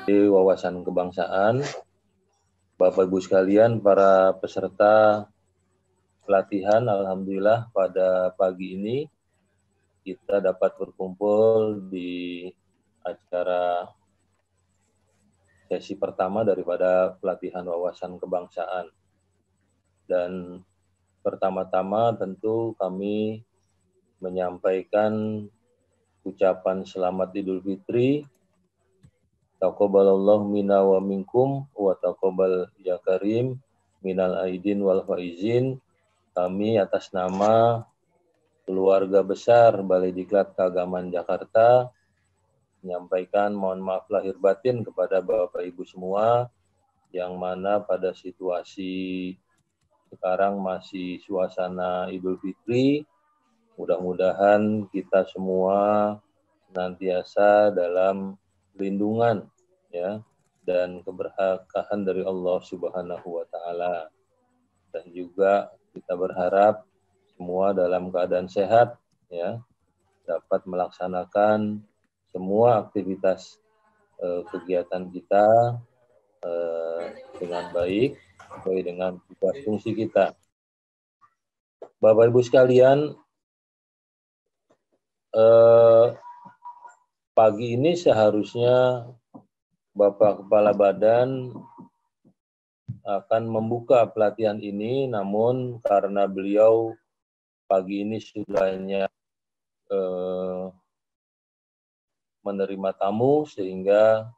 Di wawasan kebangsaan, Bapak Ibu sekalian, para peserta pelatihan, alhamdulillah pada pagi ini kita dapat berkumpul di acara sesi pertama daripada pelatihan wawasan kebangsaan. Dan pertama-tama tentu kami menyampaikan ucapan selamat Idul Fitri. Taqabbalallahu minna wa minkum wa taqabbal ya karim minal aidin wal faizin. Kami atas nama keluarga besar Balai Diklat Keagamaan Jakarta menyampaikan mohon maaf lahir batin kepada Bapak Ibu semua, yang mana pada situasi sekarang masih suasana Idul Fitri. Mudah-mudahan kita semua senantiasa dalam lindungan ya dan keberkahan dari Allah Subhanahu wa taala. Dan juga kita berharap semua dalam keadaan sehat ya, dapat melaksanakan semua aktivitas kegiatan kita dengan baik sesuai dengan tugas fungsi kita. Bapak Ibu sekalian, pagi ini seharusnya Bapak Kepala Badan akan membuka pelatihan ini, namun karena beliau pagi ini sudahnya menerima tamu, sehingga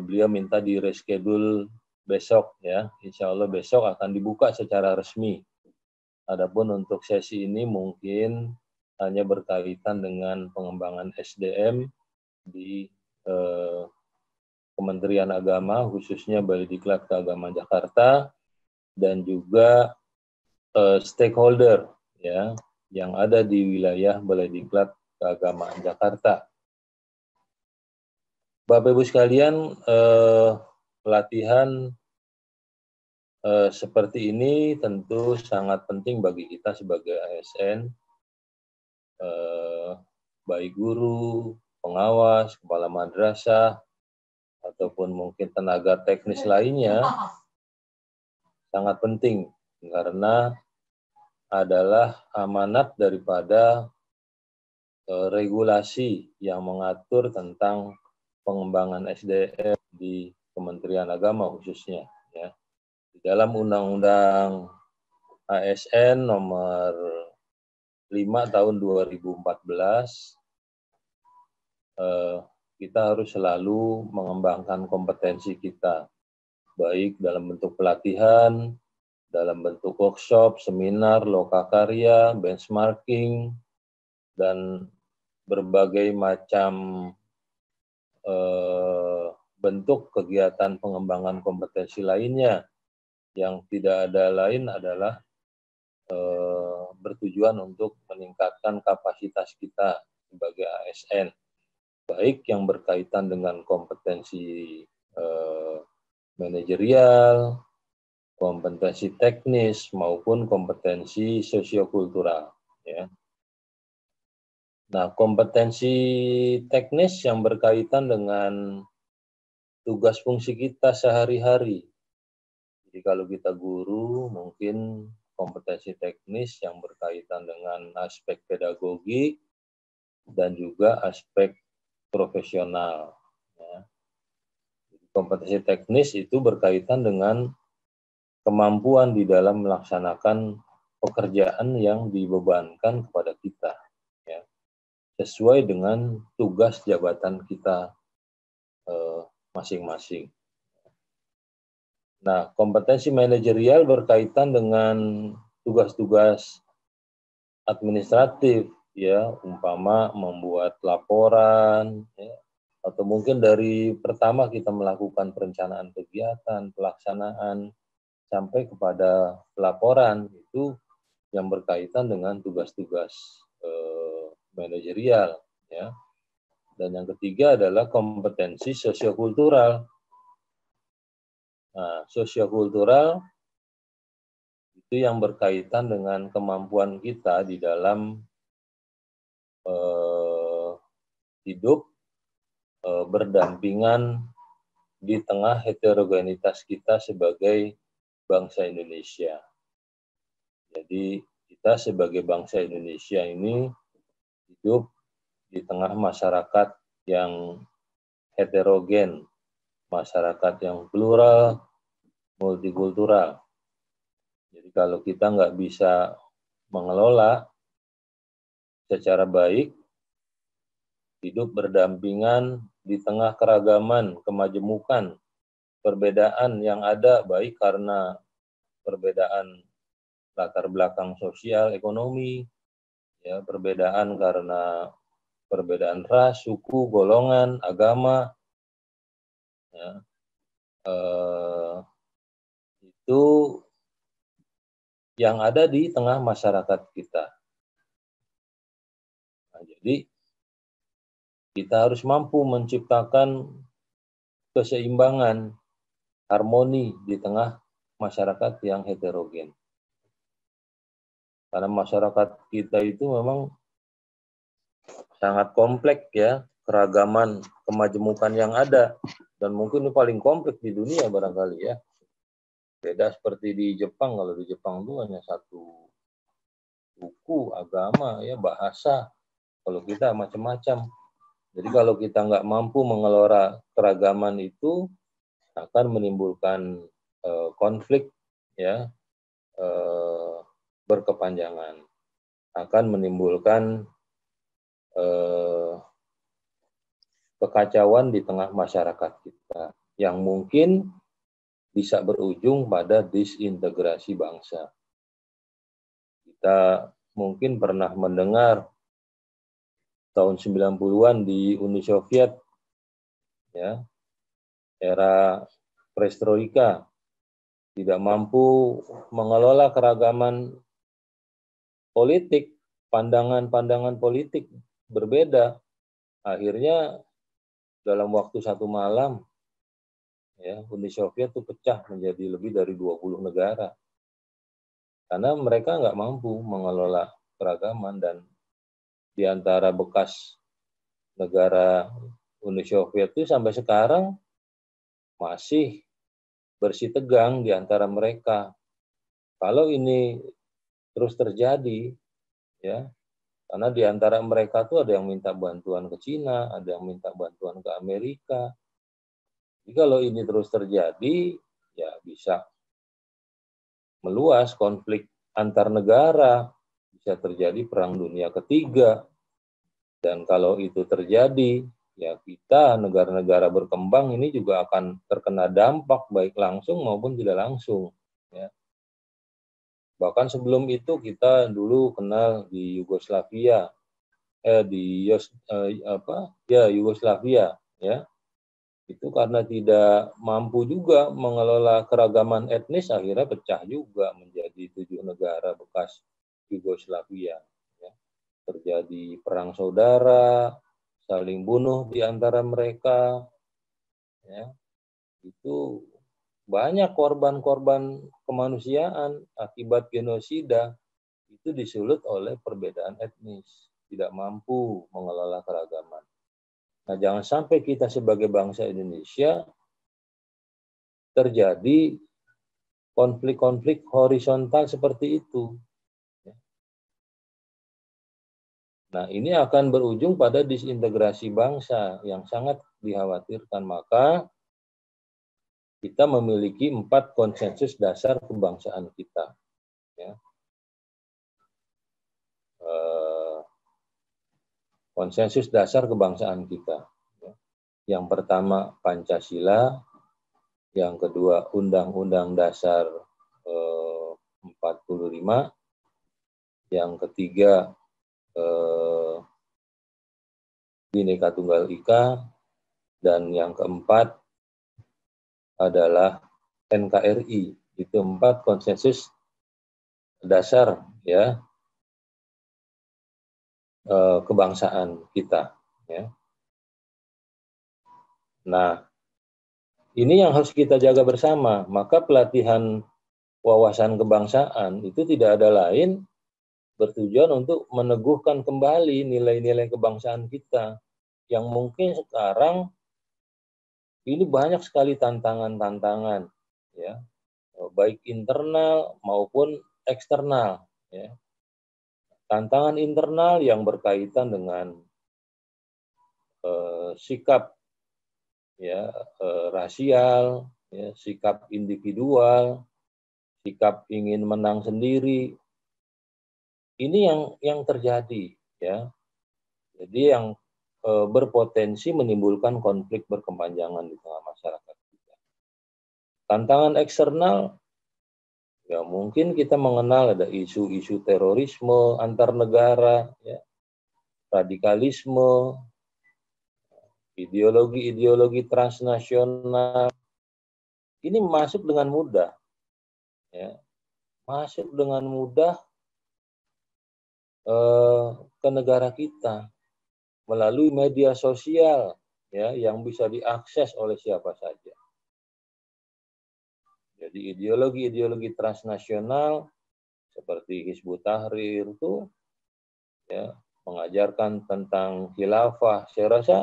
beliau minta di reschedule besok ya. Insya Allah besok akan dibuka secara resmi. Adapun untuk sesi ini mungkin hanya berkaitan dengan pengembangan SDM di Kementerian Agama, khususnya Balai Diklat Keagamaan Jakarta, dan juga stakeholder ya yang ada di wilayah Balai Diklat Keagamaan Jakarta. Bapak Ibu sekalian, pelatihan seperti ini tentu sangat penting bagi kita sebagai ASN, baik guru, pengawas, kepala madrasah, ataupun mungkin tenaga teknis lainnya, sangat penting karena adalah amanat daripada regulasi yang mengatur tentang pengembangan SDM di Kementerian Agama khususnya ya. Di dalam Undang-Undang ASN nomor 5 tahun 2014, kita harus selalu mengembangkan kompetensi kita, baik dalam bentuk pelatihan, dalam bentuk workshop, seminar, lokakarya, benchmarking, dan berbagai macam bentuk kegiatan pengembangan kompetensi lainnya, yang tidak ada lain adalah bertujuan untuk meningkatkan kapasitas kita sebagai ASN, baik yang berkaitan dengan kompetensi manajerial, kompetensi teknis, maupun kompetensi sosiokultural ya. Nah, kompetensi teknis yang berkaitan dengan tugas fungsi kita sehari-hari. Jadi kalau kita guru, mungkin kompetensi teknis yang berkaitan dengan aspek pedagogi dan juga aspek profesional. Ya. Kompetensi teknis itu berkaitan dengan kemampuan di dalam melaksanakan pekerjaan yang dibebankan kepada kita, ya, sesuai dengan tugas jabatan kita masing-masing. Nah, kompetensi manajerial berkaitan dengan tugas-tugas administratif, ya, umpama membuat laporan, ya, atau mungkin dari pertama kita melakukan perencanaan kegiatan, pelaksanaan, sampai kepada pelaporan, itu yang berkaitan dengan tugas-tugas manajerial, ya. Dan yang ketiga adalah kompetensi sosiokultural. Nah, sosiokultural itu yang berkaitan dengan kemampuan kita di dalam hidup berdampingan di tengah heterogenitas kita sebagai bangsa Indonesia. Jadi kita sebagai bangsa Indonesia ini hidup di tengah masyarakat yang heterogen, masyarakat yang plural, multikultural. Jadi kalau kita nggak bisa mengelola secara baik, hidup berdampingan di tengah keragaman, kemajemukan, perbedaan yang ada, baik karena perbedaan latar belakang sosial, ekonomi, ya, perbedaan karena perbedaan ras, suku, golongan, agama, ya, itu yang ada di tengah masyarakat kita. Nah, jadi kita harus mampu menciptakan keseimbangan, harmoni di tengah masyarakat yang heterogen. Karena masyarakat kita itu memang sangat kompleks ya, keragaman, kemajemukan yang ada. Dan mungkin ini paling kompleks di dunia barangkali ya. Beda seperti di Jepang, kalau di Jepang itu hanya satu suku, agama, ya bahasa. Kalau kita macam-macam. Jadi kalau kita nggak mampu mengelola keragaman itu, akan menimbulkan konflik ya, berkepanjangan, akan menimbulkan kekacauan di tengah masyarakat kita yang mungkin bisa berujung pada disintegrasi bangsa. Kita mungkin pernah mendengar tahun 90-an di Uni Soviet, ya, era perestroika, tidak mampu mengelola keragaman politik, pandangan-pandangan politik berbeda. Akhirnya dalam waktu 1 malam, ya, Uni Soviet itu pecah menjadi lebih dari 20 negara. Karena mereka nggak mampu mengelola keragaman, dan di antara bekas negara Uni Soviet itu sampai sekarang masih bersitegang di antara mereka. Kalau ini terus terjadi, ya, karena di antara mereka tuh ada yang minta bantuan ke Cina, ada yang minta bantuan ke Amerika. Jadi kalau ini terus terjadi, ya bisa meluas konflik antar negara, bisa terjadi perang dunia ketiga. Dan kalau itu terjadi, ya kita negara-negara berkembang ini juga akan terkena dampak baik langsung maupun tidak langsung. Ya. Bahkan sebelum itu kita dulu kenal di Yugoslavia, Yugoslavia, ya. Itu karena tidak mampu juga mengelola keragaman etnis, akhirnya pecah juga menjadi 7 negara bekas Yugoslavia. Ya. Terjadi perang saudara, saling bunuh di antara mereka, ya. Itu banyak korban-korban kemanusiaan akibat genosida itu disulut oleh perbedaan etnis, tidak mampu mengelola keragaman. Nah, jangan sampai kita sebagai bangsa Indonesia terjadi konflik-konflik horizontal seperti itu. Nah, ini akan berujung pada disintegrasi bangsa yang sangat dikhawatirkan. Maka kita memiliki 4 konsensus dasar kebangsaan kita. Ya. Konsensus dasar kebangsaan kita. Yang pertama Pancasila, yang kedua Undang-Undang Dasar 45, yang ketiga Bhinneka Tunggal Ika, dan yang keempat adalah NKRI. Itu 4 konsensus dasar ya kebangsaan kita. Ya. Nah, ini yang harus kita jaga bersama. Maka pelatihan wawasan kebangsaan itu tidak ada lain bertujuan untuk meneguhkan kembali nilai-nilai kebangsaan kita. yang mungkin sekarang ini banyak sekali tantangan-tantangan, ya, baik internal maupun eksternal, ya. Tantangan internal yang berkaitan dengan sikap, ya, rasial, ya, sikap individual, sikap ingin menang sendiri. Ini yang terjadi, ya. Jadi yang berpotensi menimbulkan konflik berkepanjangan di tengah masyarakat kita. Tantangan eksternal, ya mungkin kita mengenal ada isu-isu terorisme antar negara, ya, radikalisme, ideologi-ideologi transnasional. Ini masuk dengan mudah, ya, masuk dengan mudah ke negara kita melalui media sosial, ya, yang bisa diakses oleh siapa saja. Jadi ideologi-ideologi transnasional seperti Hizbut Tahrir itu, ya, mengajarkan tentang khilafah. Saya rasa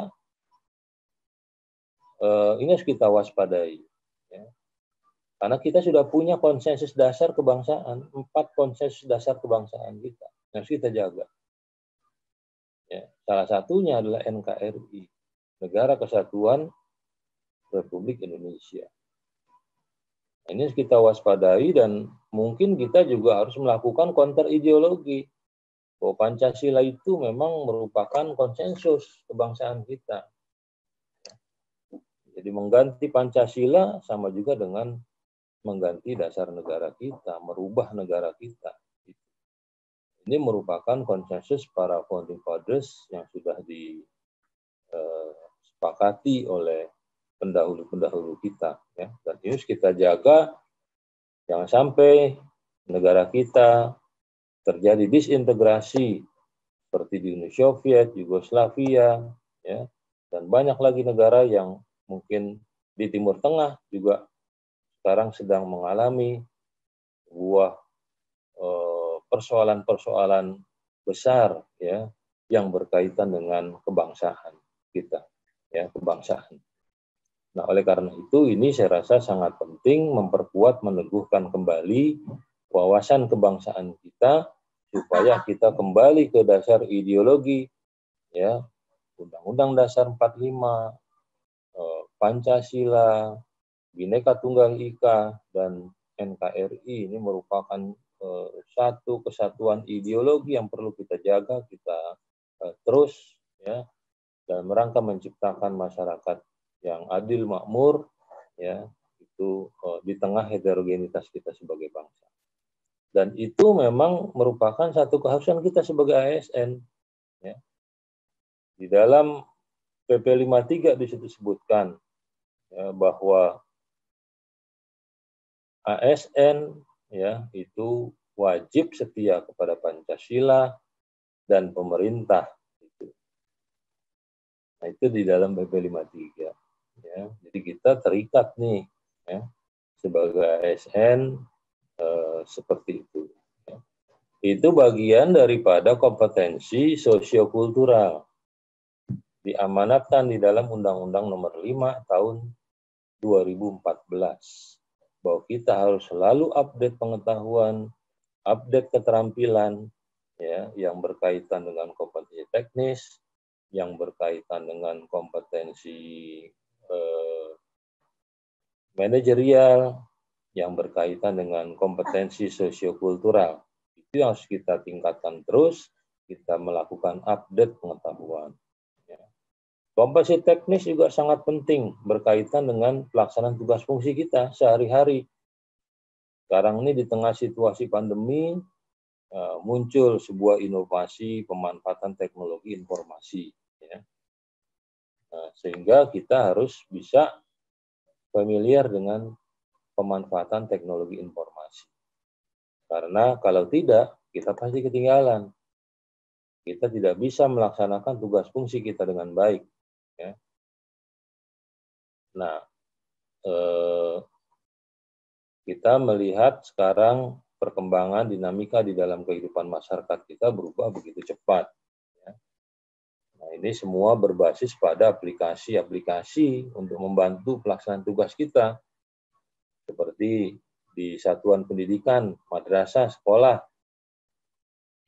ini harus kita waspadai, ya. Karena kita sudah punya konsensus dasar kebangsaan, 4 konsensus dasar kebangsaan kita harus kita jaga. Ya, salah satunya adalah NKRI, Negara Kesatuan Republik Indonesia. Ini harus kita waspadai dan mungkin kita juga harus melakukan counter ideologi. Bahwa Pancasila itu memang merupakan konsensus kebangsaan kita. Jadi mengganti Pancasila sama juga dengan mengganti dasar negara kita, merubah negara kita. Ini merupakan konsensus para founding fathers yang sudah disepakati oleh pendahulu-pendahulu kita, ya. Dan ini harus kita jaga, jangan sampai negara kita terjadi disintegrasi seperti di Uni Soviet, Yugoslavia, ya, dan banyak lagi negara yang mungkin di Timur Tengah juga sekarang sedang mengalami sebuah persoalan-persoalan besar, ya, yang berkaitan dengan kebangsaan kita, ya, kebangsaan. Nah, oleh karena itu ini saya rasa sangat penting memperkuat, meneguhkan kembali wawasan kebangsaan kita supaya kita kembali ke dasar ideologi, ya, Undang-Undang Dasar 45, Pancasila, Bhinneka Tunggal Ika, dan NKRI. Ini merupakan satu kesatuan ideologi yang perlu kita jaga, kita terus, ya, dalam rangka menciptakan masyarakat yang adil makmur, ya, itu di tengah heterogenitas kita sebagai bangsa. Dan itu memang merupakan satu keharusan kita sebagai ASN, ya. Di dalam PP 53 di situ disebutkan, ya, bahwa ASN, ya, itu wajib setia kepada Pancasila dan pemerintah. Nah, itu di dalam PP 53. Ya. Jadi kita terikat nih, ya, sebagai ASN seperti itu. Ya. Itu bagian daripada kompetensi sosiokultural diamanatkan di dalam Undang-Undang Nomor 5 Tahun 2014. Bahwa kita harus selalu update pengetahuan, update keterampilan, ya, yang berkaitan dengan kompetensi teknis, yang berkaitan dengan kompetensi manajerial, yang berkaitan dengan kompetensi sosiokultural. Itu yang harus kita tingkatkan terus, kita melakukan update pengetahuan. Ya. Kompetensi teknis juga sangat penting berkaitan dengan pelaksanaan tugas fungsi kita sehari-hari. Sekarang ini di tengah situasi pandemi, muncul sebuah inovasi pemanfaatan teknologi informasi, ya. Sehingga kita harus bisa familiar dengan pemanfaatan teknologi informasi. Karena kalau tidak, kita pasti ketinggalan. Kita tidak bisa melaksanakan tugas fungsi kita dengan baik, ya. Nah, kita melihat sekarang perkembangan dinamika di dalam kehidupan masyarakat kita berubah begitu cepat. Ya. Nah, ini semua berbasis pada aplikasi-aplikasi untuk membantu pelaksanaan tugas kita. Seperti di satuan pendidikan, madrasah, sekolah.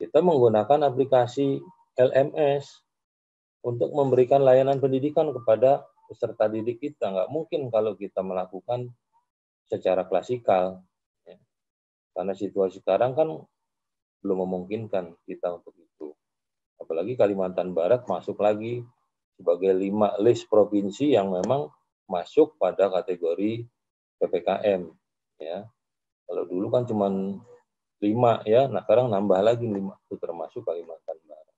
Kita menggunakan aplikasi LMS untuk memberikan layanan pendidikan kepada peserta didik kita. Nggak mungkin kalau kita melakukan secara klasikal. Ya. Karena situasi sekarang kan belum memungkinkan kita untuk itu. Apalagi Kalimantan Barat masuk lagi sebagai 5 list provinsi yang memang masuk pada kategori PPKM. Ya. Kalau dulu kan cuma 5 ya, nah sekarang nambah lagi 5, itu termasuk Kalimantan Barat.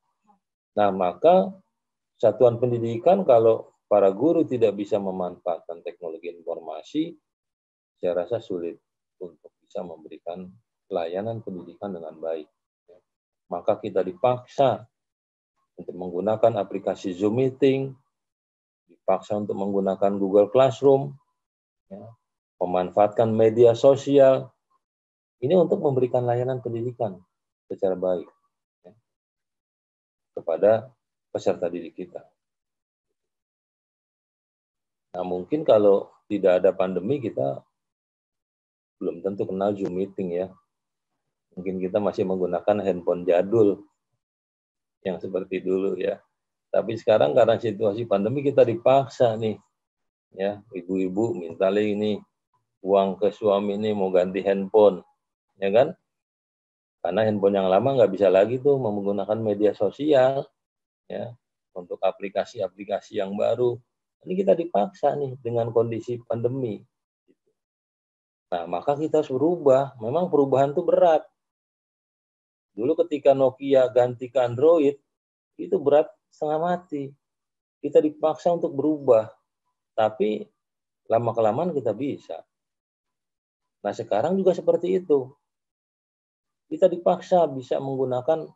Nah, maka satuan pendidikan kalau para guru tidak bisa memanfaatkan teknologi informasi, saya rasa sulit untuk bisa memberikan layanan pendidikan dengan baik. Maka kita dipaksa untuk menggunakan aplikasi Zoom Meeting, dipaksa untuk menggunakan Google Classroom, ya, memanfaatkan media sosial, ini untuk memberikan layanan pendidikan secara baik ya, kepada peserta didik kita. Nah, mungkin kalau tidak ada pandemi, kita belum tentu kenal Zoom Meeting ya. Mungkin kita masih menggunakan handphone jadul yang seperti dulu ya. Tapi sekarang karena situasi pandemi kita dipaksa nih, ya ibu-ibu minta ini uang ke suami ini mau ganti handphone, ya kan? Karena handphone yang lama nggak bisa lagi tuh menggunakan media sosial, ya untuk aplikasi-aplikasi yang baru. Ini kita dipaksa nih dengan kondisi pandemi. Nah, maka kita harus berubah. Memang perubahan itu berat. Dulu ketika Nokia ganti ke Android, itu berat setengah mati. Kita dipaksa untuk berubah. Tapi lama-kelamaan kita bisa. Nah, sekarang juga seperti itu. Kita dipaksa bisa menggunakan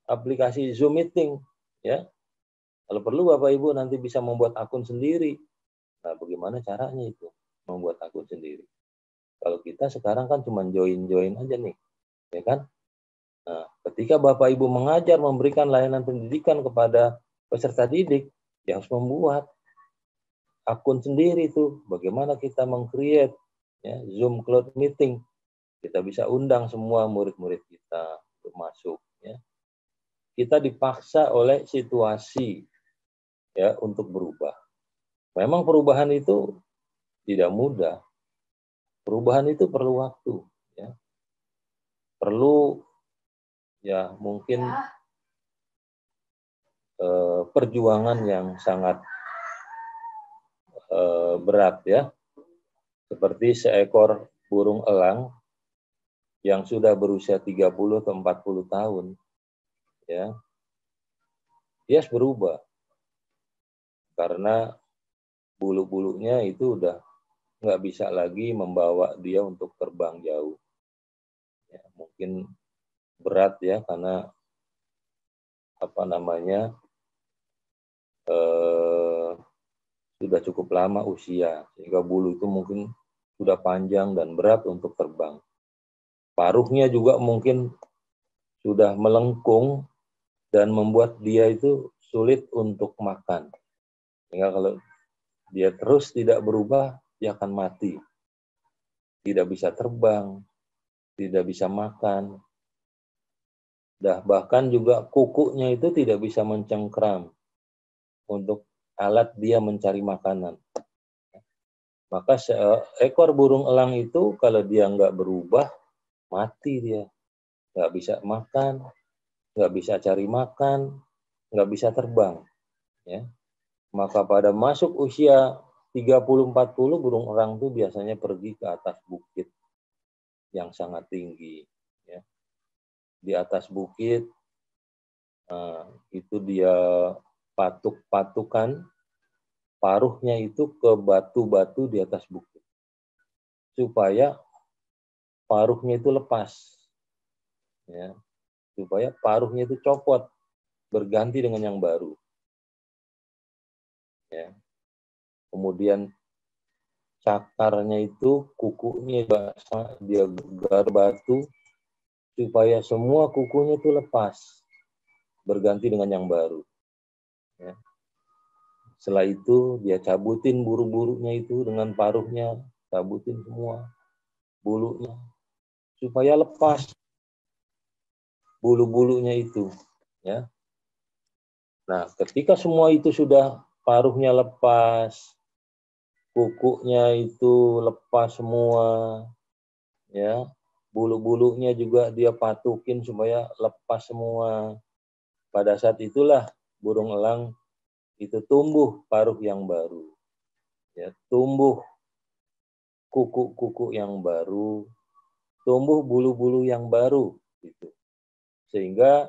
aplikasi Zoom Meeting. Ya. Kalau perlu Bapak Ibu nanti bisa membuat akun sendiri. Nah, bagaimana caranya itu? Membuat akun sendiri. Kalau kita sekarang kan cuma join-join aja nih. Ya kan? Nah, ketika Bapak Ibu mengajar, memberikan layanan pendidikan kepada peserta didik, yang harus membuat akun sendiri tuh. Bagaimana kita meng-create ya, Zoom Cloud Meeting. Kita bisa undang semua murid-murid kita untuk masuk. Ya. Kita dipaksa oleh situasi ya untuk berubah. Memang perubahan itu tidak mudah. Perubahan itu perlu waktu. Ya. Perlu ya mungkin perjuangan yang sangat berat ya. Seperti seekor burung elang yang sudah berusia 30 atau 40 tahun. Ya. Dia harus berubah. Karena bulu-bulunya itu udah nggak bisa lagi membawa dia untuk terbang jauh. Ya, mungkin berat ya karena sudah cukup lama usia sehingga bulu itu mungkin sudah panjang dan berat untuk terbang. Paruhnya juga mungkin sudah melengkung dan membuat dia itu sulit untuk makan. Sehingga kalau dia terus tidak berubah, dia akan mati. Tidak bisa terbang, tidak bisa makan. Bahkan juga kukunya itu tidak bisa mencengkram untuk alat dia mencari makanan. Maka seekor burung elang itu kalau dia nggak berubah, mati dia. Nggak bisa makan, nggak bisa cari makan, nggak bisa terbang. Ya. Maka pada masuk usia 30-40 burung elang itu biasanya pergi ke atas bukit yang sangat tinggi. Ya. Di atas bukit, itu dia patuk-patukan paruhnya itu ke batu-batu di atas bukit. Supaya paruhnya itu lepas. Ya. Supaya paruhnya itu copot, berganti dengan yang baru. Ya. Kemudian cakarnya itu, kukunya dia gar batu, supaya semua kukunya itu lepas, berganti dengan yang baru. Ya. Setelah itu dia cabutin bulu-bulunya itu dengan paruhnya, cabutin semua bulunya supaya lepas bulu-bulunya itu. Ya. Nah, ketika semua itu sudah paruhnya lepas, kukunya itu lepas semua, ya, bulu-bulunya juga dia patukin supaya lepas semua. Pada saat itulah burung elang itu tumbuh paruh yang baru, ya, tumbuh kuku-kuku yang baru, tumbuh bulu-bulu yang baru, gitu. Sehingga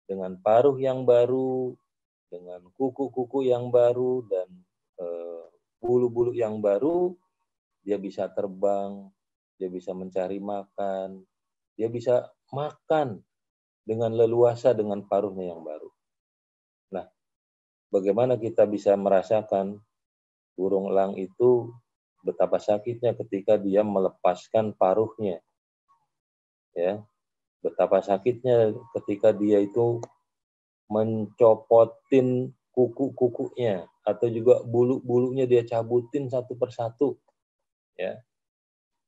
dengan paruh yang baru, dengan kuku-kuku yang baru dan bulu-bulu yang baru, dia bisa terbang, dia bisa mencari makan, dia bisa makan dengan leluasa dengan paruhnya yang baru. Nah, bagaimana kita bisa merasakan burung elang itu betapa sakitnya ketika dia melepaskan paruhnya, ya, betapa sakitnya ketika dia itu mencopotin kuku-kukunya atau juga bulu-bulunya dia cabutin satu persatu, ya.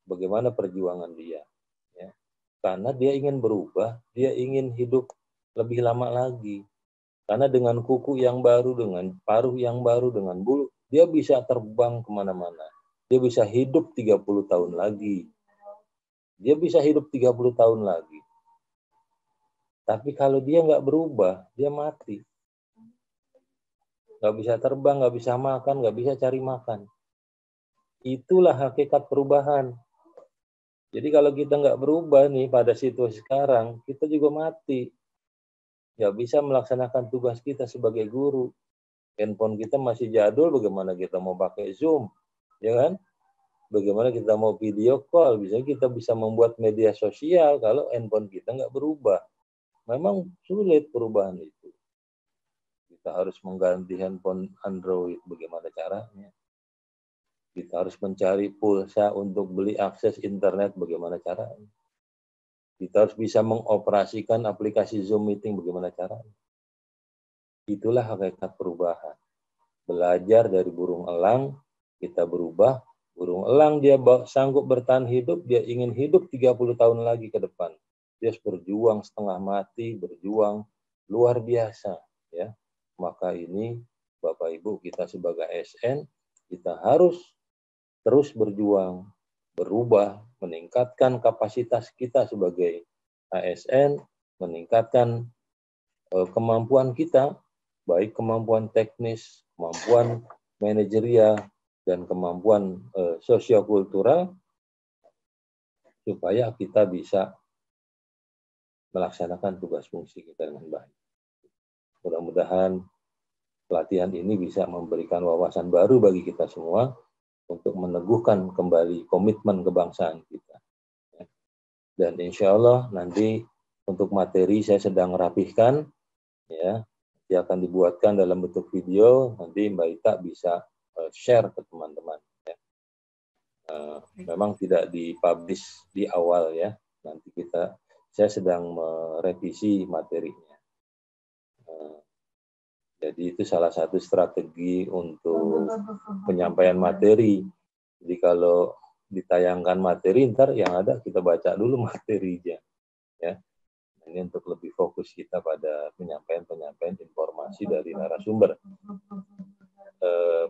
Bagaimana perjuangan dia, ya. Karena dia ingin berubah, dia ingin hidup lebih lama lagi. Karena dengan kuku yang baru, dengan paruh yang baru, dengan bulu, dia bisa terbang kemana-mana. Dia bisa hidup 30 tahun lagi. Dia bisa hidup 30 tahun lagi. Tapi kalau dia nggak berubah, dia mati. Nggak bisa terbang, nggak bisa makan, nggak bisa cari makan. Itulah hakikat perubahan. Jadi kalau kita nggak berubah nih pada situasi sekarang, kita juga mati. Nggak bisa melaksanakan tugas kita sebagai guru. Handphone kita masih jadul, bagaimana kita mau pakai Zoom, ya kan? Bagaimana kita mau video call, bisa kita bisa membuat media sosial kalau handphone kita nggak berubah. Memang sulit perubahan itu. Kita harus mengganti handphone Android, bagaimana caranya? Kita harus mencari pulsa untuk beli akses internet, bagaimana caranya? Kita harus bisa mengoperasikan aplikasi Zoom meeting, bagaimana caranya? Itulah hakikat perubahan. Belajar dari burung elang, kita berubah. Burung elang dia sanggup bertahan hidup, dia ingin hidup 30 tahun lagi ke depan. Dia harus berjuang setengah mati, berjuang luar biasa, ya. Maka ini Bapak Ibu kita sebagai ASN, kita harus terus berjuang, berubah, meningkatkan kapasitas kita sebagai ASN, meningkatkan kemampuan kita, baik kemampuan teknis, kemampuan manajerial, dan kemampuan sosiokultural, supaya kita bisa melaksanakan tugas fungsi kita dengan baik. Mudah-mudahan pelatihan ini bisa memberikan wawasan baru bagi kita semua untuk meneguhkan kembali komitmen kebangsaan kita. Dan insya Allah nanti untuk materi saya sedang rapihkan, ya, dia akan dibuatkan dalam bentuk video, nanti Mbak Ita bisa share ke teman-teman. Ya. Memang tidak dipublish di awal ya, nanti saya sedang merevisi materinya. Jadi itu salah satu strategi untuk penyampaian materi. Jadi kalau ditayangkan materi, ntar yang ada kita baca dulu materinya. Ya. Ini untuk lebih fokus kita pada penyampaian informasi dari narasumber.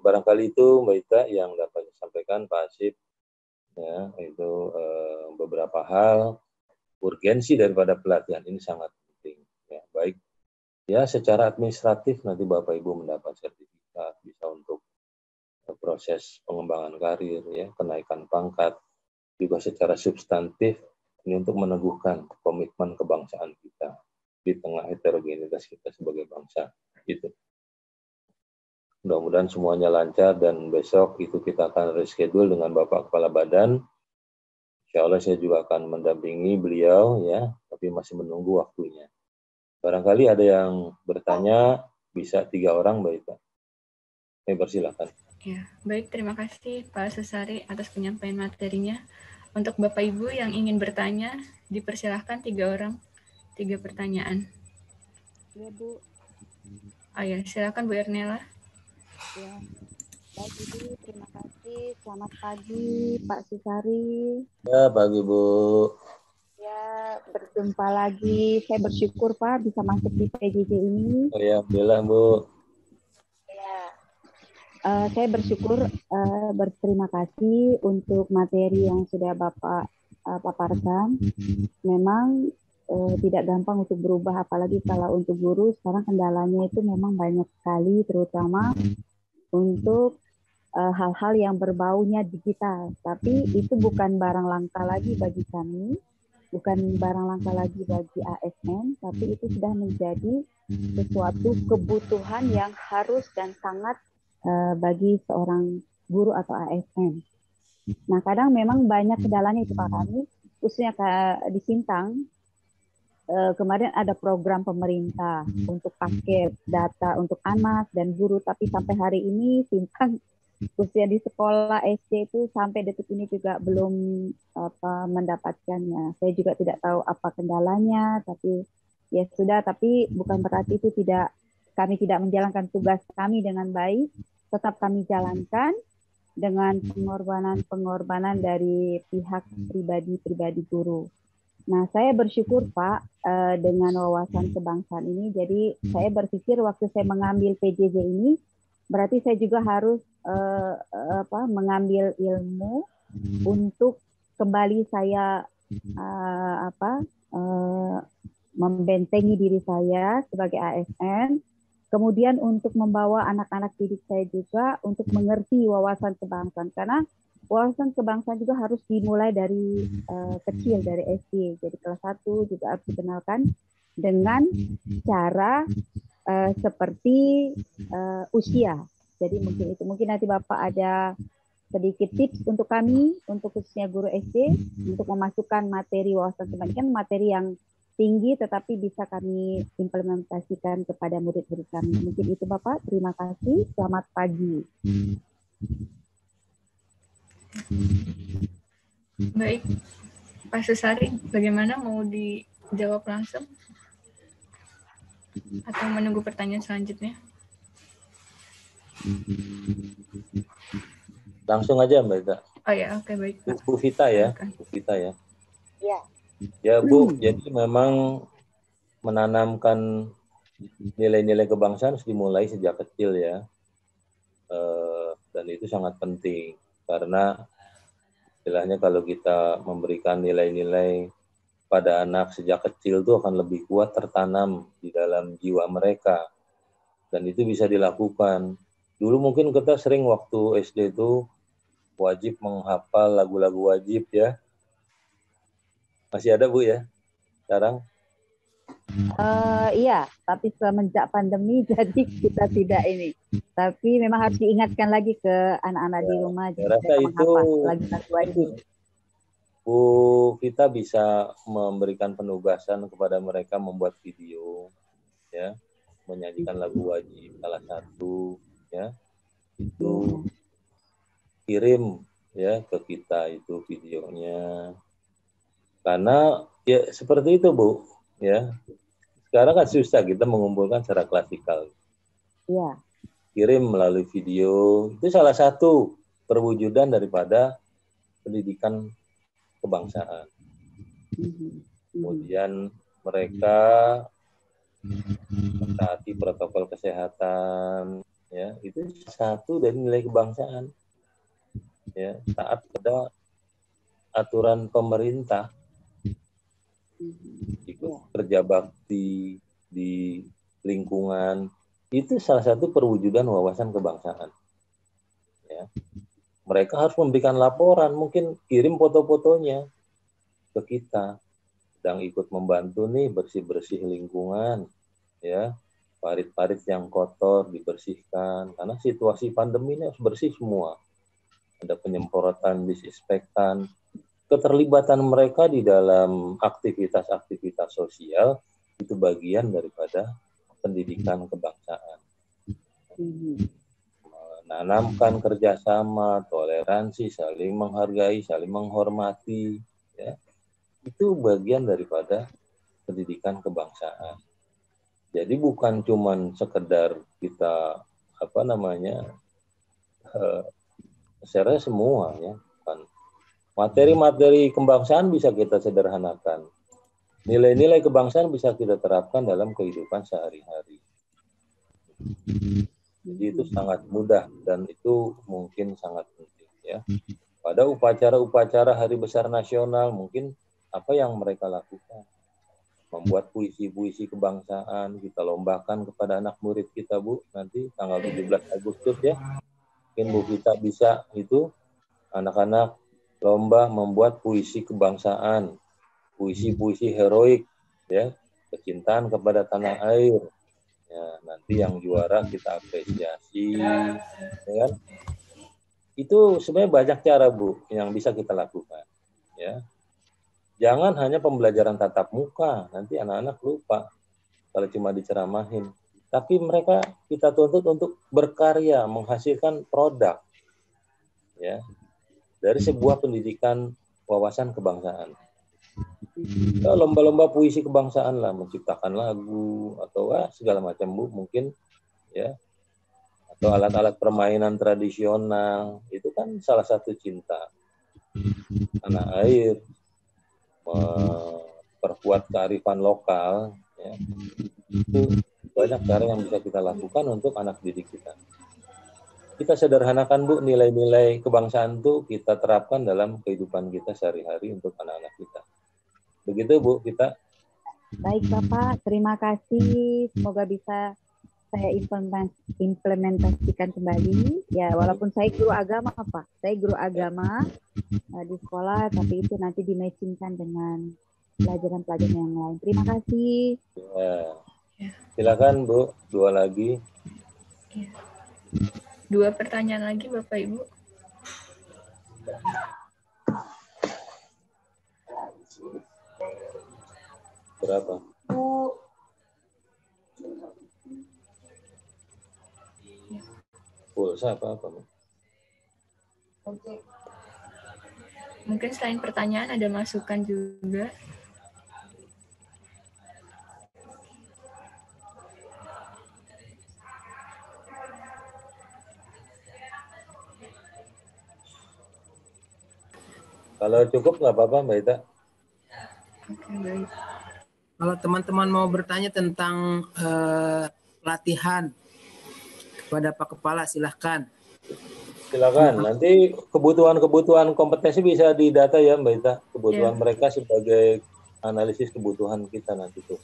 Barangkali itu Mbak Ita yang dapat disampaikan Pak Asif. Ya, itu beberapa hal urgensi daripada pelatihan ini sangat penting. Ya, baik. Ya, secara administratif nanti Bapak Ibu mendapat sertifikat, bisa untuk proses pengembangan karir, ya, kenaikan pangkat, juga secara substantif ini untuk meneguhkan komitmen kebangsaan kita di tengah heterogenitas kita sebagai bangsa. Itu. Mudah-mudahan semuanya lancar dan besok itu kita akan reschedule dengan Bapak Kepala Badan. Insya Allah saya juga akan mendampingi beliau, ya, tapi masih menunggu waktunya. Barangkali ada yang bertanya, bisa 3 orang, Mbak Ita. Persilakan. Ya, baik, terima kasih Pak Susari atas penyampaian materinya. Untuk Bapak Ibu yang ingin bertanya, dipersilahkan 3 orang, 3 pertanyaan. Ya, Bu. Oh ya, silakan Bu Ernela. Ya, baik Ibu, terima kasih. Selamat pagi Pak Susari. Ya, pagi Bu. Ya, berjumpa lagi. Saya bersyukur Pak bisa masuk di PJJ ini. Oh ya, alhamdulillah Bu. Ya, saya bersyukur berterima kasih untuk materi yang sudah Bapak paparkan. Memang tidak gampang untuk berubah, apalagi kalau untuk guru sekarang kendalanya itu memang banyak sekali, terutama untuk hal-hal yang berbaunya digital. Tapi itu bukan barang langka lagi bagi kami, bukan barang langka lagi bagi ASN, tapi itu sudah menjadi sesuatu kebutuhan yang harus dan sangat bagi seorang guru atau ASN. Nah, kadang memang banyak kendalanya itu Pak kami, khususnya di Sintang. Kemarin ada program pemerintah untuk paket data untuk anak dan guru, tapi sampai hari ini Sintang khususnya di sekolah SD itu sampai detik ini juga belum mendapatkannya. Saya juga tidak tahu apa kendalanya, tapi ya sudah. Tapi bukan berarti itu kami tidak menjalankan tugas kami dengan baik. Tetap kami jalankan dengan pengorbanan dari pihak pribadi guru. Nah, saya bersyukur Pak dengan wawasan kebangsaan ini. Jadi saya berpikir waktu saya mengambil PJJ ini, berarti saya juga harus mengambil ilmu untuk kembali saya membentengi diri saya sebagai ASN. Kemudian untuk membawa anak-anak didik saya juga untuk mengerti wawasan kebangsaan. Karena wawasan kebangsaan juga harus dimulai dari kecil, dari SD. Jadi kelas 1 juga harus dikenalkan dengan cara seperti usia. Jadi mungkin nanti Bapak ada sedikit tips untuk kami, untuk khususnya guru SD, untuk memasukkan materi wawasan kebangsaan, kan materi yang tinggi tetapi bisa kami implementasikan kepada murid-murid kami. Mungkin itu Bapak, terima kasih. Selamat pagi. Baik, Pak Susari, bagaimana, mau dijawab langsung atau menunggu pertanyaan selanjutnya? Langsung aja Mbak Ita. Oh ya, oke, baik Pak. Bu Vita ya, Bu Vita ya. Ya. Ya Bu, jadi memang menanamkan nilai-nilai kebangsaan harus dimulai sejak kecil ya. Dan itu sangat penting karena istilahnya kalau kita memberikan nilai-nilai pada anak sejak kecil itu akan lebih kuat tertanam di dalam jiwa mereka. Dan itu bisa dilakukan. Dulu mungkin kita sering waktu SD itu wajib menghafal lagu-lagu wajib ya. Masih ada Bu ya sekarang? Iya, tapi semenjak pandemi jadi kita tidak ini. Tapi memang harus diingatkan lagi ke anak-anak di rumah. Saya rasa itu Bu, kita bisa memberikan penugasan kepada mereka membuat video, ya, menyanyikan lagu wajib salah satu, ya, itu kirim ya ke kita itu videonya. Karena ya seperti itu Bu, ya. Sekarang kan susah kita mengumpulkan secara klasikal. Iya. Kirim melalui video, itu salah satu perwujudan daripada pendidikan kebangsaan. Kemudian mereka mentaati protokol kesehatan, ya, itu satu dari nilai kebangsaan. Ya, taat pada aturan pemerintah, ikut kerja bakti di lingkungan, itu salah satu perwujudan wawasan kebangsaan. Ya. Mereka harus memberikan laporan, mungkin kirim foto-fotonya ke kita, sedang ikut membantu nih bersih-bersih lingkungan, ya, parit-parit yang kotor dibersihkan, karena situasi pandemi ini harus bersih semua. Ada penyemprotan disinfektan, keterlibatan mereka di dalam aktivitas-aktivitas sosial itu bagian daripada pendidikan kebangsaan. Menanamkan kerjasama, toleransi, saling menghargai, saling menghormati, ya, itu bagian daripada pendidikan kebangsaan. Jadi bukan cuman sekedar kita secara semua ya, kan. Materi-materi kebangsaan bisa kita sederhanakan. Nilai-nilai kebangsaan bisa kita terapkan dalam kehidupan sehari-hari. Jadi itu sangat mudah dan itu mungkin sangat penting ya. Pada upacara-upacara Hari Besar Nasional mungkin apa yang mereka lakukan? Membuat puisi-puisi kebangsaan, kita lombakan kepada anak murid kita, Bu, nanti tanggal 17 Agustus ya. Mungkin Bu kita bisa itu anak-anak lomba membuat puisi kebangsaan, puisi-puisi heroik ya, kecintaan kepada tanah air. Ya, nanti yang juara kita apresiasi, ya kan? Itu sebenarnya banyak cara, Bu, yang bisa kita lakukan. Ya, jangan hanya pembelajaran tatap muka, nanti anak-anak lupa kalau cuma diceramahin. Tapi mereka kita tuntut untuk berkarya, menghasilkan produk, ya, dari sebuah pendidikan wawasan kebangsaan. Ya, lomba-lomba puisi kebangsaan lah, menciptakan lagu atau segala macam, Bu, mungkin ya, atau alat-alat permainan tradisional, itu kan salah satu cinta tanah air, memperkuat kearifan lokal ya. Itu banyak cara yang bisa kita lakukan untuk anak didik kita. Kita sederhanakan, Bu, nilai-nilai kebangsaan itu kita terapkan dalam kehidupan kita sehari-hari untuk anak-anak kita. Begitu, Bu, kita. Baik, Bapak. Terima kasih. Semoga bisa saya implementasikan kembali. Ya, walaupun saya guru agama, Pak. Saya guru agama di sekolah, tapi itu nanti dimatchingkan dengan pelajaran-pelajaran yang lain. Terima kasih. Ya. Silakan, Bu. Dua lagi. Ya. 2 pertanyaan lagi, Bapak Ibu. Berapa? Pulsa apa? Mungkin selain pertanyaan ada masukan juga. Kalau cukup nggak apa-apa, Mbak Ita. Oke, baik. Kalau teman-teman mau bertanya tentang latihan kepada Pak Kepala, silahkan. Silakan. Nanti kebutuhan kompetensi bisa didata ya, Mbak Ita. Kebutuhan mereka sebagai analisis kebutuhan kita nanti tuh.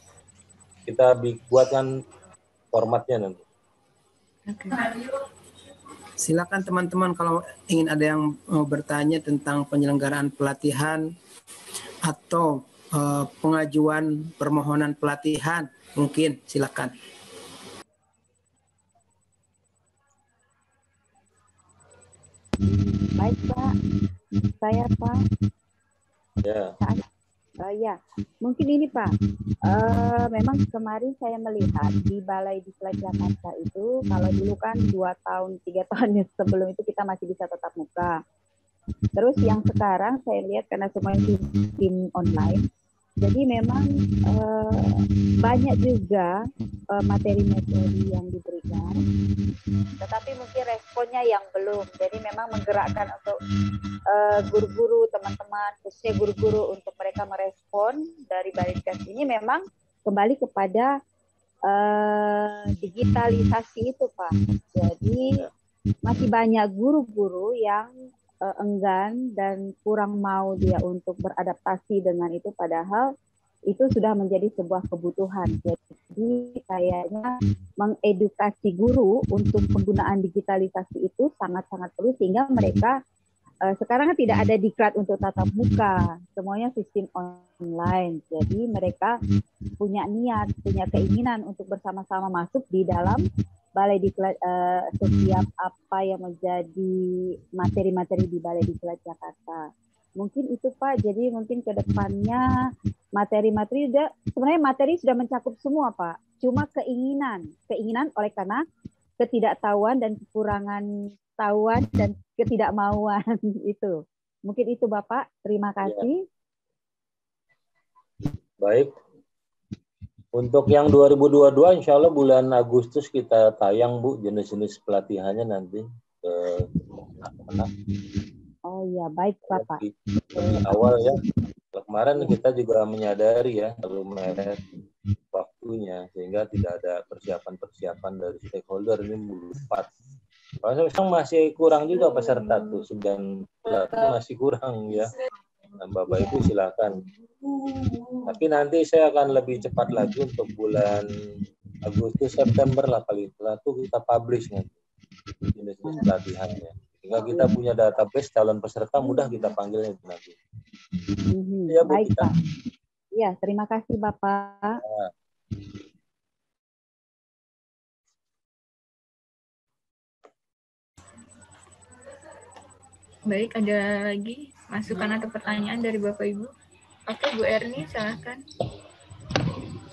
Kita buatkan formatnya nanti. Oke. Silakan teman-teman kalau ingin ada yang mau bertanya tentang penyelenggaraan pelatihan atau pengajuan permohonan pelatihan, mungkin silakan. Baik, Pak. Saya, Pak. Ya. Ya, mungkin ini Pak. Memang kemarin saya melihat di Balai Diklat Jakarta itu, kalau dulu kan 2 tahun, 3 tahun sebelum itu kita masih bisa tatap muka. Terus yang sekarang saya lihat karena semuanya sistem online, jadi memang banyak juga materi-materi yang diberikan, tetapi mungkin responnya yang belum. Jadi memang menggerakkan untuk guru-guru, teman-teman, khususnya guru-guru untuk mereka merespon dari Balai Diklat ini memang kembali kepada digitalisasi itu, Pak. Jadi masih banyak guru-guru yang enggan dan kurang mau dia untuk beradaptasi dengan itu, padahal itu sudah menjadi sebuah kebutuhan. Jadi kayaknya mengedukasi guru untuk penggunaan digitalisasi itu sangat-sangat perlu, sehingga mereka sekarang kan tidak ada diklat untuk tatap muka, semuanya sistem online. Jadi mereka punya niat, punya keinginan untuk bersama-sama masuk di dalam Balai Diklat, setiap apa yang menjadi materi-materi di Balai Diklat Jakarta. Mungkin itu Pak, jadi mungkin ke depannya materi-materi sebenarnya materi sudah mencakup semua Pak. Cuma keinginan oleh karena ketidaktahuan dan kekurangan tahuan dan ketidakmauan itu. Mungkin itu Bapak, terima kasih. Ya. Baik. Untuk yang 2022 insya Allah bulan Agustus kita tayang Bu, jenis-jenis pelatihannya nanti ke anak-anak. Oh iya, baik Bapak. Lebih awal ya. Kemarin kita juga menyadari ya, belum mepet waktunya sehingga tidak ada persiapan-persiapan dari stakeholder ini melupat. Memang masih kurang juga peserta tuh, 9 masih kurang ya. Nah, Bapak Ibu silakan. Tapi nanti saya akan lebih cepat lagi untuk bulan Agustus September lah kali itu kita publish nanti jenis-jenis pelatihannya. Sehingga kita punya database calon peserta mudah kita panggilnya itu nanti. Ya, Bu, baik Pak. Iya, terima kasih Bapak. Ya. Baik, ada lagi masukan atau pertanyaan dari Bapak Ibu? Oke, Bu Erni, silakan.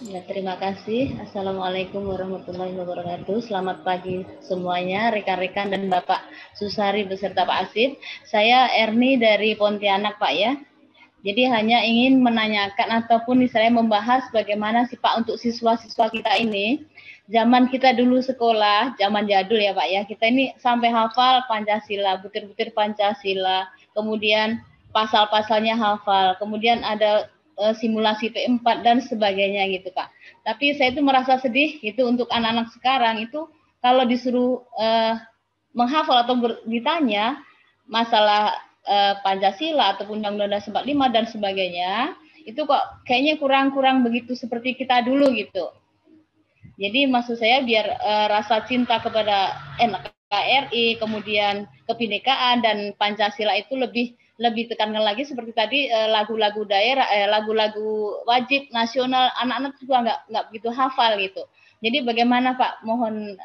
Ya, terima kasih. Assalamualaikum warahmatullahi wabarakatuh. Selamat pagi semuanya, rekan-rekan dan Bapak Susari beserta Pak Asid. Saya Erni dari Pontianak, Pak ya. Jadi hanya ingin menanyakan ataupun misalnya membahas bagaimana sih Pak untuk siswa-siswa kita ini. Zaman kita dulu sekolah, zaman jadul ya Pak ya, kita ini sampai hafal Pancasila, butir-butir Pancasila, kemudian pasal-pasalnya hafal, kemudian ada simulasi P4 dan sebagainya gitu Pak. Tapi saya itu merasa sedih gitu untuk anak-anak sekarang itu kalau disuruh menghafal atau ditanya masalah Pancasila ataupun Undang-Undang 45 dan sebagainya, itu kok kayaknya kurang-kurang begitu seperti kita dulu gitu. Jadi maksud saya biar rasa cinta kepada NKRI, kemudian kebinekaan dan Pancasila itu lebih tekankan lagi seperti tadi lagu-lagu daerah, lagu-lagu wajib nasional anak-anak juga nggak begitu hafal gitu. Jadi bagaimana Pak? Mohon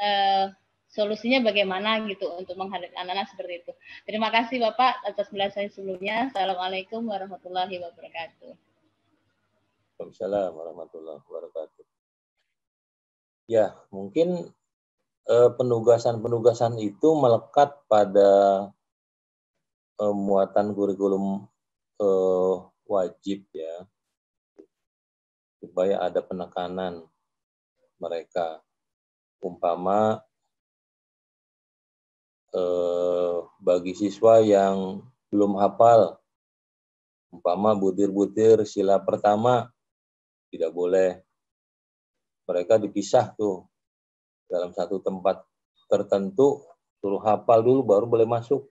solusinya bagaimana gitu untuk menghadapi anak-anak seperti itu. Terima kasih Bapak atas penjelasan sebelumnya. Assalamualaikum warahmatullahi wabarakatuh. Waalaikumsalam warahmatullahi wabarakatuh. Ya, mungkin penugasan-penugasan itu melekat pada muatan kurikulum wajib ya, supaya ada penekanan mereka. Umpama bagi siswa yang belum hafal, umpama butir-butir sila pertama, tidak boleh. Mereka dipisah tuh dalam satu tempat tertentu, suruh hafal dulu baru boleh masuk.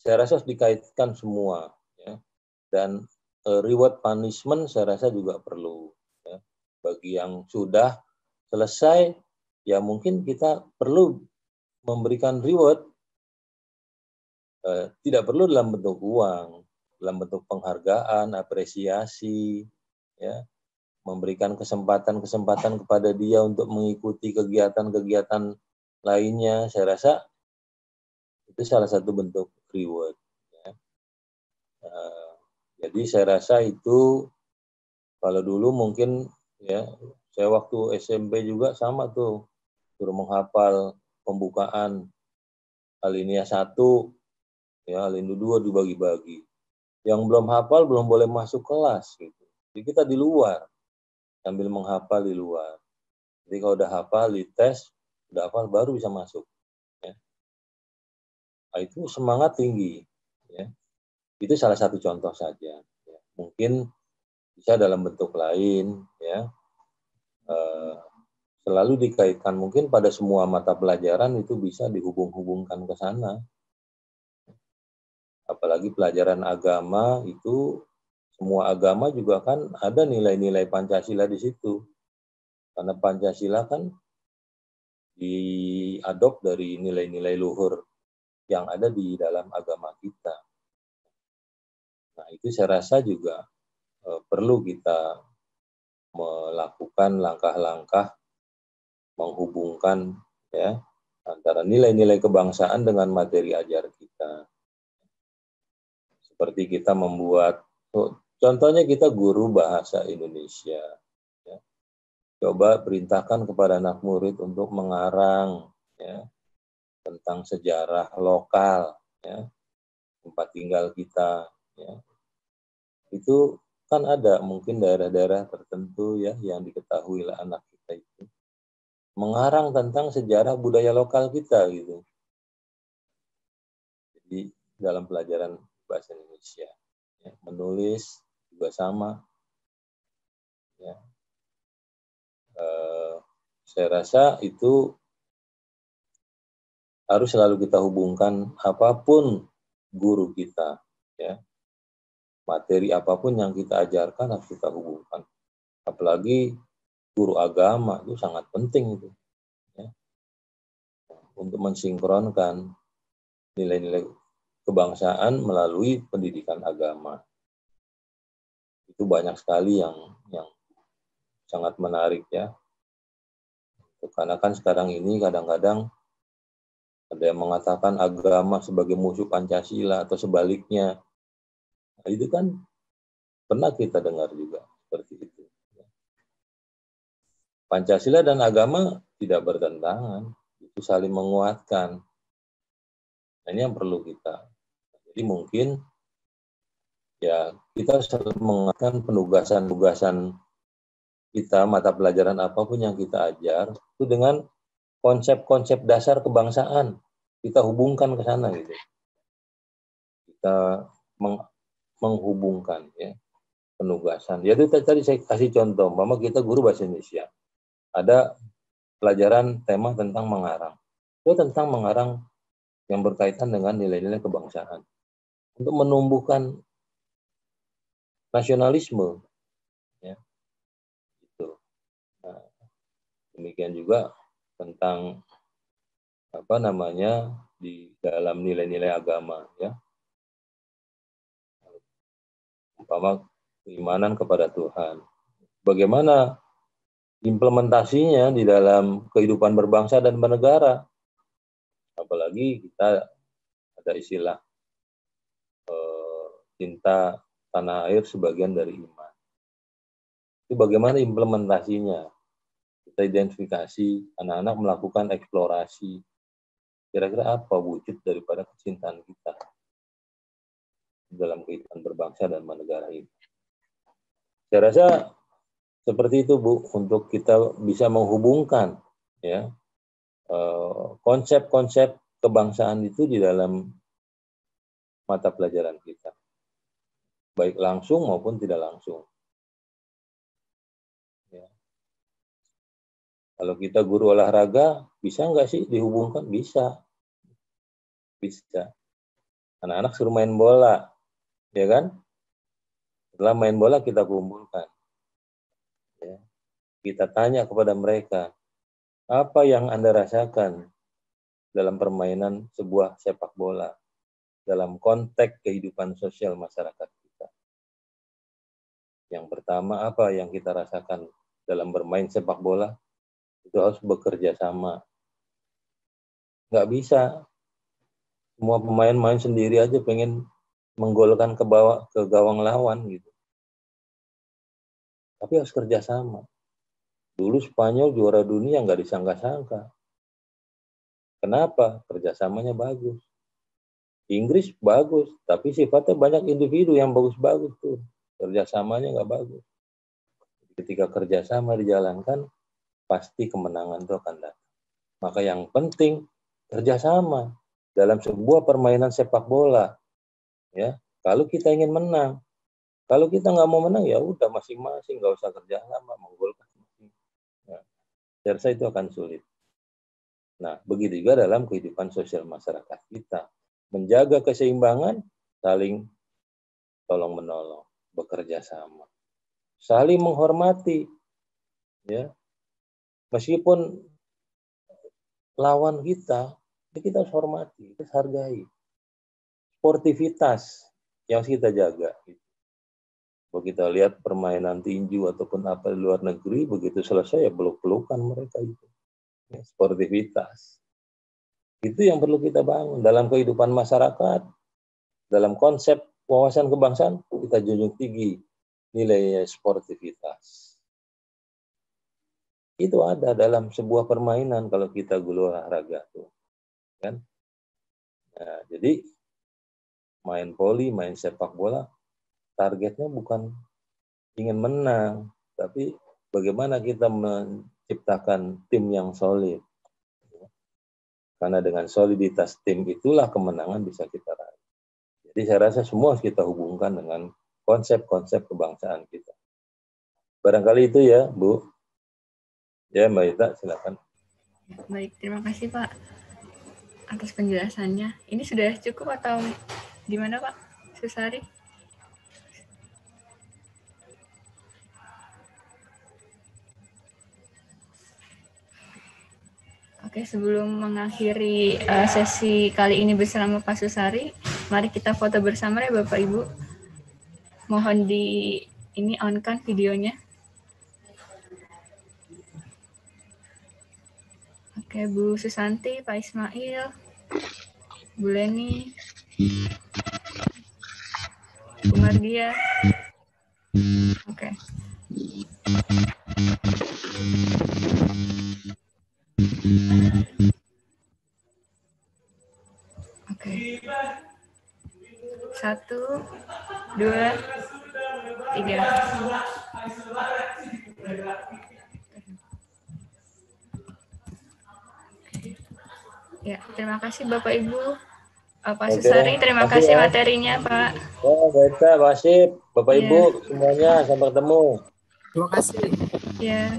Saya rasa harus dikaitkan semua ya. Dan reward punishment saya rasa juga perlu ya. Bagi yang sudah selesai ya mungkin kita perlu memberikan reward, tidak perlu dalam bentuk uang, dalam bentuk penghargaan, apresiasi ya, memberikan kesempatan-kesempatan kepada dia untuk mengikuti kegiatan-kegiatan lainnya. Saya rasa itu salah satu bentuk reward ya. Jadi saya rasa itu kalau dulu mungkin ya, saya waktu SMP juga sama tuh, suruh menghafal pembukaan alinea 1 ya, alinea 2 dibagi-bagi. Yang belum hafal belum boleh masuk kelas gitu. Jadi kita di luar sambil menghafal di luar. Jadi kalau udah hafal di tes, udah hafal baru bisa masuk ya. Nah, itu semangat tinggi ya. Itu salah satu contoh saja ya. Mungkin bisa dalam bentuk lain ya. Selalu dikaitkan mungkin pada semua mata pelajaran itu bisa dihubung-hubungkan ke sana. Apalagi pelajaran agama itu semua agama juga kan ada nilai-nilai Pancasila di situ. Karena Pancasila kan diadop dari nilai-nilai luhur yang ada di dalam agama kita. Nah, itu saya rasa juga perlu kita melakukan langkah-langkah menghubungkan ya antara nilai-nilai kebangsaan dengan materi ajar kita. Seperti kita membuat, contohnya kita guru bahasa Indonesia. Ya. Coba perintahkan kepada anak murid untuk mengarang ya, tentang sejarah lokal, ya, tempat tinggal kita. Ya. Itu kan ada mungkin daerah-daerah tertentu ya yang diketahui lah anak kita itu mengarang tentang sejarah budaya lokal kita gitu. Jadi dalam pelajaran bahasa Indonesia, ya, menulis juga sama. Ya. Saya rasa itu harus selalu kita hubungkan apapun guru kita, ya, materi apapun yang kita ajarkan harus kita hubungkan. Apalagi guru agama itu sangat penting itu, ya, untuk mensinkronkan nilai-nilai kebangsaan melalui pendidikan agama. Itu banyak sekali yang sangat menarik ya. Karena kan sekarang ini kadang-kadang ada yang mengatakan agama sebagai musuh Pancasila atau sebaliknya. Nah, itu kan pernah kita dengar juga seperti itu. Pancasila dan agama tidak bertentangan, itu saling menguatkan. Nah, ini yang perlu kita. Jadi mungkin ya kita selalu menguatkan penugasan-penugasan kita, mata pelajaran apapun yang kita ajar, itu dengan konsep-konsep dasar kebangsaan. Kita hubungkan ke sana gitu. Kita menghubungkan ya penugasan. Jadi tadi saya kasih contoh, mama kita guru bahasa Indonesia. Ada pelajaran tema tentang mengarang. Itu tentang mengarang yang berkaitan dengan nilai-nilai kebangsaan. Untuk menumbuhkan nasionalisme. Ya. Gitu. Nah, demikian juga tentang di dalam nilai-nilai agama. Ya. Umpama keimanan kepada Tuhan. Bagaimana implementasinya di dalam kehidupan berbangsa dan bernegara. Apalagi kita ada istilah cinta tanah air sebagian dari iman. Itu bagaimana implementasinya? Kita identifikasi, anak-anak melakukan eksplorasi. Kira-kira apa wujud daripada kecintaan kita dalam kehidupan berbangsa dan bernegara ini? Saya rasa seperti itu Bu, untuk kita bisa menghubungkan ya konsep-konsep kebangsaan itu di dalam mata pelajaran kita, baik langsung maupun tidak langsung. Ya. Kalau kita guru olahraga, bisa nggak sih dihubungkan? Bisa. Bisa. Anak-anak suruh main bola, ya kan? Setelah main bola kita kumpulkan. Ya. Kita tanya kepada mereka, apa yang Anda rasakan dalam permainan sebuah sepak bola, dalam konteks kehidupan sosial masyarakat kita? Yang pertama, apa yang kita rasakan dalam bermain sepak bola? Itu harus bekerja sama. Nggak bisa semua pemain main sendiri aja pengen menggolkan ke gawang lawan gitu. Tapi harus kerja sama. Dulu Spanyol juara dunia nggak disangka-sangka. Kenapa? Kerjasamanya bagus. Inggris bagus, tapi sifatnya banyak individu yang bagus-bagus tuh. Kerjasamanya nggak bagus. Ketika kerjasama dijalankan, pasti kemenangan itu akan datang. Maka yang penting kerjasama dalam sebuah permainan sepak bola. Ya, kalau kita ingin menang, kalau kita nggak mau menang ya udah masing-masing, nggak usah kerjasama, menggolkan. Ya, saya rasa itu akan sulit. Nah, begitu juga dalam kehidupan sosial masyarakat kita. Menjaga keseimbangan, saling tolong-menolong, bekerja sama. Saling menghormati. Ya. Meskipun lawan kita harus hormati, kita hargai. Sportivitas yang kita jaga. Kalau kita lihat permainan tinju ataupun apa di luar negeri, begitu selesai ya peluk-pelukan mereka itu. Ya, sportivitas. Itu yang perlu kita bangun dalam kehidupan masyarakat, dalam konsep wawasan kebangsaan, kita junjung tinggi nilai sportivitas. Itu ada dalam sebuah permainan kalau kita guru olahraga tuh, kan? Nah, jadi main voli, main sepak bola, targetnya bukan ingin menang, tapi bagaimana kita menciptakan tim yang solid. Karena dengan soliditas tim itulah kemenangan bisa kita raih. Jadi saya rasa semua harus kita hubungkan dengan konsep-konsep kebangsaan kita. Barangkali itu ya, Bu. Ya, Mbak Ita, silakan. Baik, terima kasih Pak atas penjelasannya. Ini sudah cukup atau gimana Pak Susari? Oke, sebelum mengakhiri sesi kali ini bersama Pak Susari, mari kita foto bersama ya Bapak Ibu. Mohon ini on-kan videonya. Oke, Bu Susanti, Pak Ismail, Bu Leni, Bu Mardia. Oke. Oke. 1, 2, 3. Ya, terima kasih Bapak Ibu. Pak Susari, terima kasih materinya Pak. Oh, baik, Pak Asif, Bapak Ibu semuanya, sampai ketemu. Terima kasih. Ya.